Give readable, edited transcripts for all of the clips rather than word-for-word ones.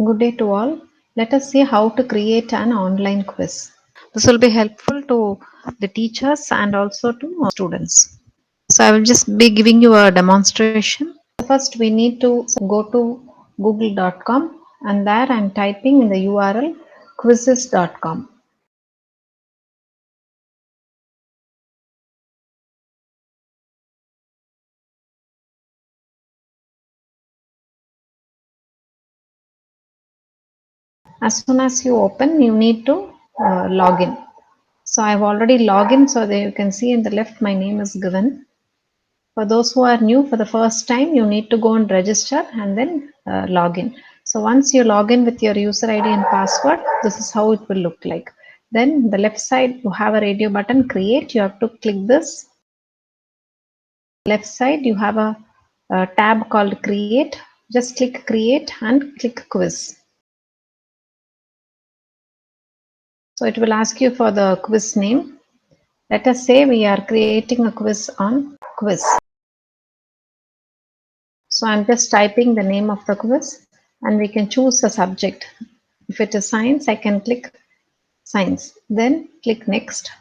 Good day to all. Let us see how to create an online quiz. This will be helpful to the teachers and also to students. So I will just be giving you a demonstration. First we need to go to google.com and there I am typing in the URL quizzes.com. As soon as you open, you need to log in. So I've already logged in, so that you can see in the left my name is given. For those who are new for the first time, you need to go and register and then log in. So once you log in with your user ID and password, this is how it will look like. Then the left side, you have a radio button, create. You have to click this. Left side, you have a tab called create. Just click create and click quiz. So it will ask you for the quiz name. Let us say we are creating a quiz on quiz. So I'm just typing the name of the quiz and we can choose the subject. If it is science, I can click science, then click next.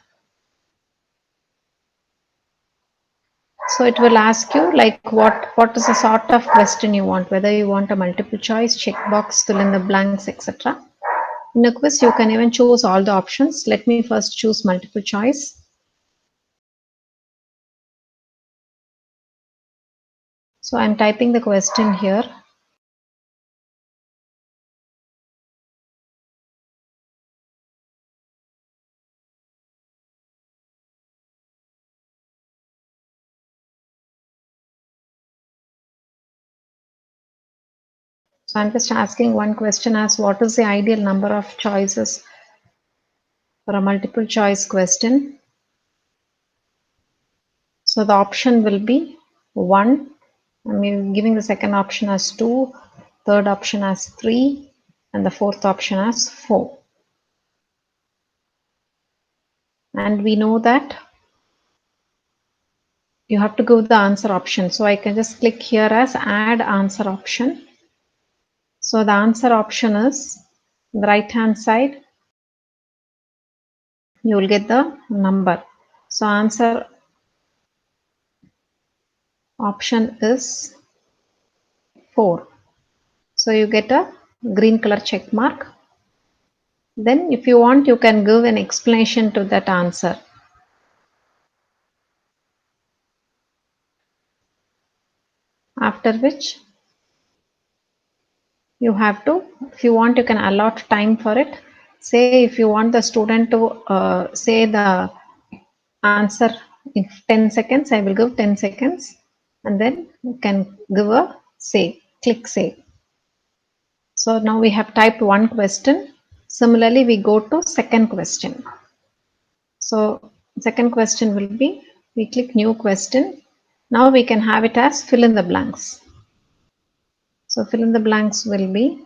So it will ask you like what is the sort of question you want, whether you want a multiple choice, checkbox, fill in the blanks, etc. In a quiz, you can even choose all the options. Let me first choose multiple choice. So I'm typing the question here. So I'm just asking one question as what is the ideal number of choices for a multiple choice question. So the option will be 1. I'm giving the second option as 2, third option as 3, and the fourth option as 4. And we know that you have to give the answer option. So I can just click here as add answer option. So the answer option is the right hand side. You will get the number. So answer option is 4. So you get a green color check mark. Then if you want, you can give an explanation to that answer. After which you have to, if you want, you can allot time for it. Say if you want the student to say the answer in 10 seconds, I will give 10 seconds and then you can give a save, click save. So now we have typed one question. Similarly, we go to second question. So second question will be, we click new question. Now we can have it as fill in the blanks. So fill in the blanks will be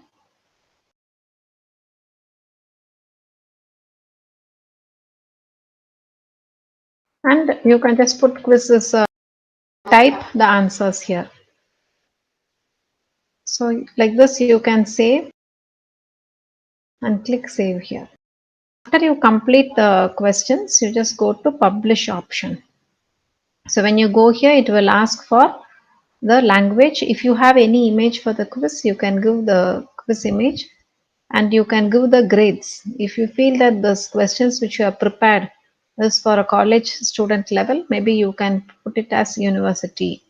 and you can just put quizzes, type the answers here. So like this you can save and click save here. After you complete the questions, you just go to publish option. So when you go here, it will ask for the language. If you have any image for the quiz, you can give the quiz image and you can give the grades. If you feel that the questions which you have prepared is for a college student level, maybe you can put it as university.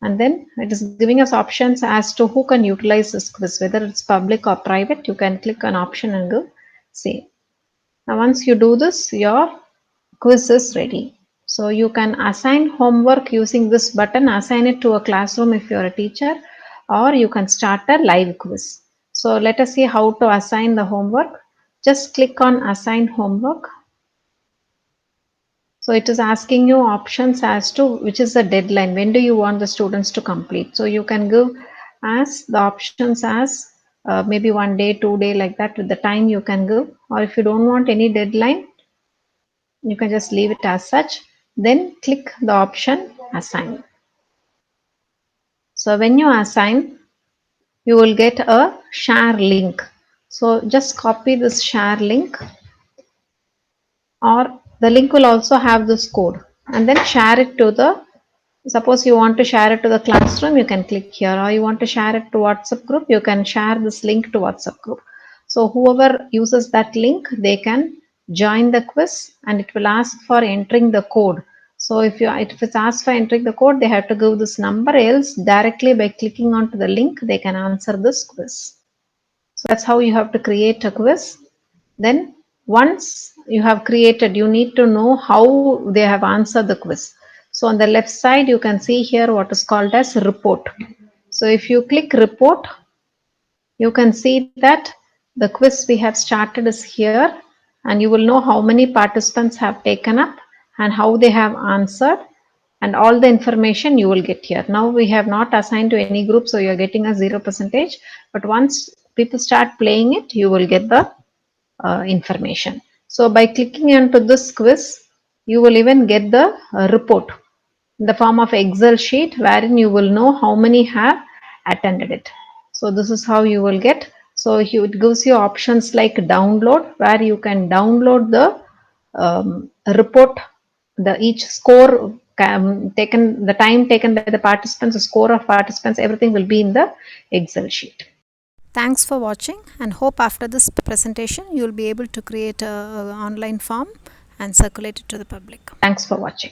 And then it is giving us options as to who can utilize this quiz, whether it's public or private. You can click on option and go save. Now once you do this, your quiz is ready. So you can assign homework using this button, assign it to a classroom if you're a teacher, or you can start a live quiz. So let us see how to assign the homework. Just click on assign homework. So it is asking you options as to which is the deadline. When do you want the students to complete? So you can give as the options as maybe 1 day, 2 day like that with the time you can give. Or if you don't want any deadline, you can just leave it as such. Then click the option assign. So when you assign, you will get a share link. So just copy this share link, or the link will also have this code, and then share it to the, suppose you want to share it to the classroom, you can click here, or you want to share it to WhatsApp group, you can share this link to WhatsApp group. So whoever uses that link, they can join the quiz, and it will ask for entering the code. So if it's asked for entering the code, they have to give this number, else directly by clicking onto the link, they can answer this quiz. So that's how you have to create a quiz. Then once you have created, you need to know how they have answered the quiz. So on the left side, you can see here what is called as report. So if you click report, you can see that the quiz we have started is here, and you will know how many participants have taken up and how they have answered, and all the information you will get here. Now we have not assigned to any group, so you are getting a 0%, but once people start playing it, you will get the information. So by clicking into this quiz, you will even get the report in the form of Excel sheet, wherein you will know how many have attended it. So this is how you will get. So it gives you options like download, where you can download the report, the each score taken, the time taken by the participants, the score of participants, everything will be in the Excel sheet. Thanks for watching, and hope after this presentation you will be able to create a online form and circulate it to the public. Thanks for watching.